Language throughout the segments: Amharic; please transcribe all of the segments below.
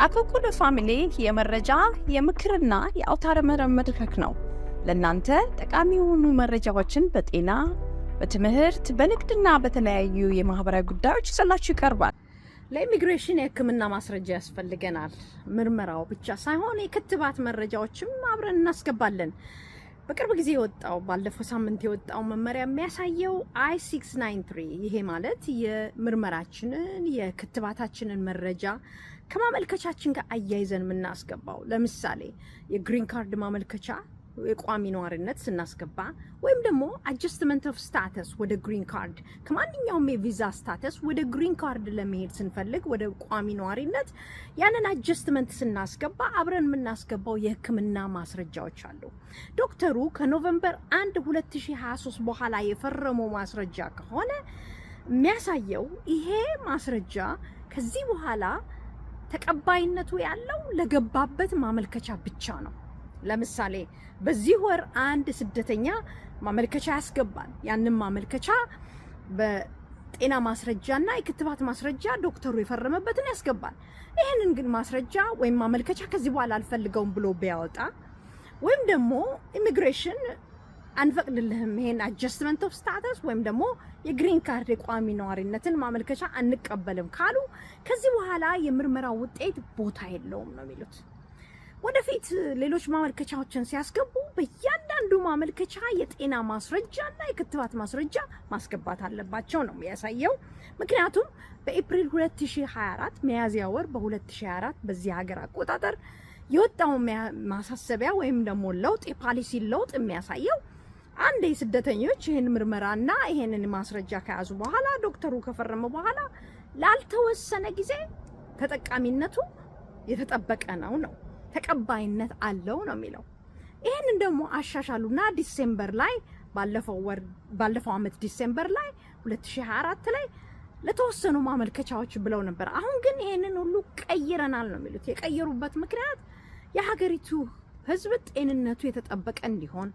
አኮኩሉ ፋሚሊ የመረጃ የምክርና የአውታረ መረብ መድረክ ነው። ለእናንተ ጠቃሚ የሆኑ መረጃዎችን በጤና፣ በትምህርት፣ በንግድና በተለያዩ የማህበራዊ ጉዳዮች ይዘላችሁ ይቀርባል። ለኢሚግሬሽን የሕክምና ማስረጃ ያስፈልገናል። ምርመራው ብቻ ሳይሆን የክትባት መረጃዎችም አብረን እናስገባለን። በቅርብ ጊዜ ባለፈው ሳምንት የወጣው መመሪያ የሚያሳየው I-693 ይሄ ማለት የምርመራችንን የክትባታችንን መረጃ ከማመልከቻችን ጋር አያይዘን የምናስገባው። ለምሳሌ የግሪን ካርድ ማመልከቻ የቋሚ ነዋሪነት ስናስገባ ወይም ደግሞ አጀስትመንት ኦፍ ስታተስ ወደ ግሪን ካርድ ከማንኛውም የቪዛ ስታተስ ወደ ግሪን ካርድ ለመሄድ ስንፈልግ ወደ ቋሚ ነዋሪነት ያንን አጀስትመንት ስናስገባ አብረን የምናስገባው የሕክምና ማስረጃዎች አሉ። ዶክተሩ ከኖቬምበር 1 2023 በኋላ የፈረመው ማስረጃ ከሆነ የሚያሳየው ይሄ ማስረጃ ከዚህ በኋላ ተቀባይነቱ ያለው ለገባበት ማመልከቻ ብቻ ነው። ለምሳሌ በዚህ ወር አንድ ስደተኛ ማመልከቻ ያስገባል። ያንን ማመልከቻ በጤና ማስረጃና የክትባት ማስረጃ ዶክተሩ የፈረመበትን ያስገባል። ይሄንን ግን ማስረጃ ወይም ማመልከቻ ከዚህ በኋላ አልፈልገውም ብሎ ቢያወጣ ወይም ደግሞ ኢሚግሬሽን አንፈቅድልህም ይሄን አጀስትመንት ኦፍ ስታተስ ወይም ደግሞ የግሪን ካርድ የቋሚ ነዋሪነትን ማመልከቻ አንቀበልም ካሉ ከዚህ በኋላ የምርመራው ውጤት ቦታ የለውም ነው የሚሉት። ወደፊት ሌሎች ማመልከቻዎችን ሲያስገቡ በእያንዳንዱ ማመልከቻ የጤና ማስረጃና የክትባት ማስረጃ ማስገባት አለባቸው ነው የሚያሳየው። ምክንያቱም በኤፕሪል 2024 ሚያዝያ ወር በ2024 በዚህ ሀገር አቆጣጠር የወጣው ማሳሰቢያ ወይም ደግሞ ለውጥ የፖሊሲ ለውጥ የሚያሳየው አንድ ስደተኞች ይሄን ምርመራና ይሄንን ማስረጃ ከያዙ በኋላ ዶክተሩ ከፈረመ በኋላ ላልተወሰነ ጊዜ ተጠቃሚነቱ የተጠበቀ ነው ተቀባይነት አለው ነው የሚለው። ይሄንን ደግሞ አሻሻሉና ዲሴምበር ላይ ባለፈው አመት ዲሴምበር ላይ 2024 ላይ ለተወሰኑ ማመልከቻዎች ብለው ነበር። አሁን ግን ይሄንን ሁሉ ቀይረናል ነው የሚሉት። የቀየሩበት ምክንያት የሀገሪቱ ሕዝብ ጤንነቱ የተጠበቀ እንዲሆን፣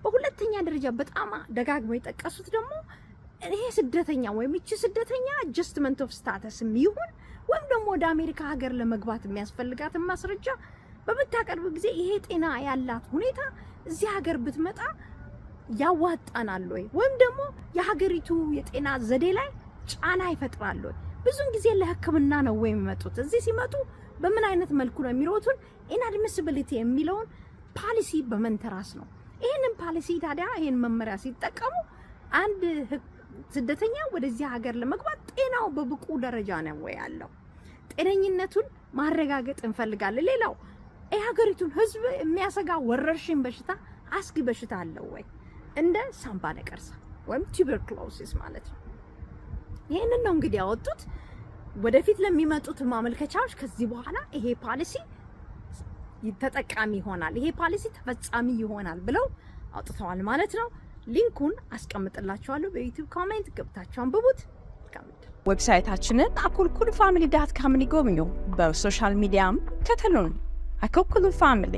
በሁለተኛ ደረጃ በጣም ደጋግመው የጠቀሱት ደግሞ ይሄ ስደተኛ ወይም እቺ ስደተኛ አጀስትመንት ኦፍ ስታተስ ይሁን ወይም ደግሞ ወደ አሜሪካ ሀገር ለመግባት የሚያስፈልጋትን ማስረጃ በምታቀርብ ጊዜ ይሄ ጤና ያላት ሁኔታ እዚህ ሀገር ብትመጣ ያዋጣናል ወይም ደግሞ የሀገሪቱ የጤና ዘዴ ላይ ጫና ይፈጥራል ወይ? ብዙን ጊዜ ለሕክምና ነው ወይ የሚመጡት? እዚህ ሲመጡ በምን አይነት መልኩ ነው የሚሮጡን? ኢንአድሚሲቢሊቲ የሚለውን ፖሊሲ በመንተራስ ነው። ይሄንን ፖሊሲ ታዲያ ይሄን መመሪያ ሲጠቀሙ አንድ ስደተኛ ወደዚህ ሀገር ለመግባት ጤናው በብቁ ደረጃ ነው ወይ ያለው? ጤነኝነቱን ማረጋገጥ እንፈልጋለን። ሌላው የሀገሪቱን ሕዝብ የሚያሰጋ ወረርሽኝ በሽታ አስጊ በሽታ አለው ወይ? እንደ ሳምባ ነቀርሳ ወይም ቱበርኩሎሲስ ማለት ነው። ይሄንን ነው እንግዲህ ያወጡት። ወደፊት ለሚመጡት ማመልከቻዎች ከዚህ በኋላ ይሄ ፖሊሲ ተጠቃሚ ይሆናል፣ ይሄ ፖሊሲ ተፈጻሚ ይሆናል ብለው አውጥተዋል ማለት ነው። ሊንኩን አስቀምጥላችኋለሁ በዩቲዩብ ኮሜንት ገብታችሁ አንብቡት። ዌብሳይታችንን akulkulufamily.com ይጎብኙ። በሶሻል ሚዲያም ከተሉን። አኮኩሉ ፋሚሊ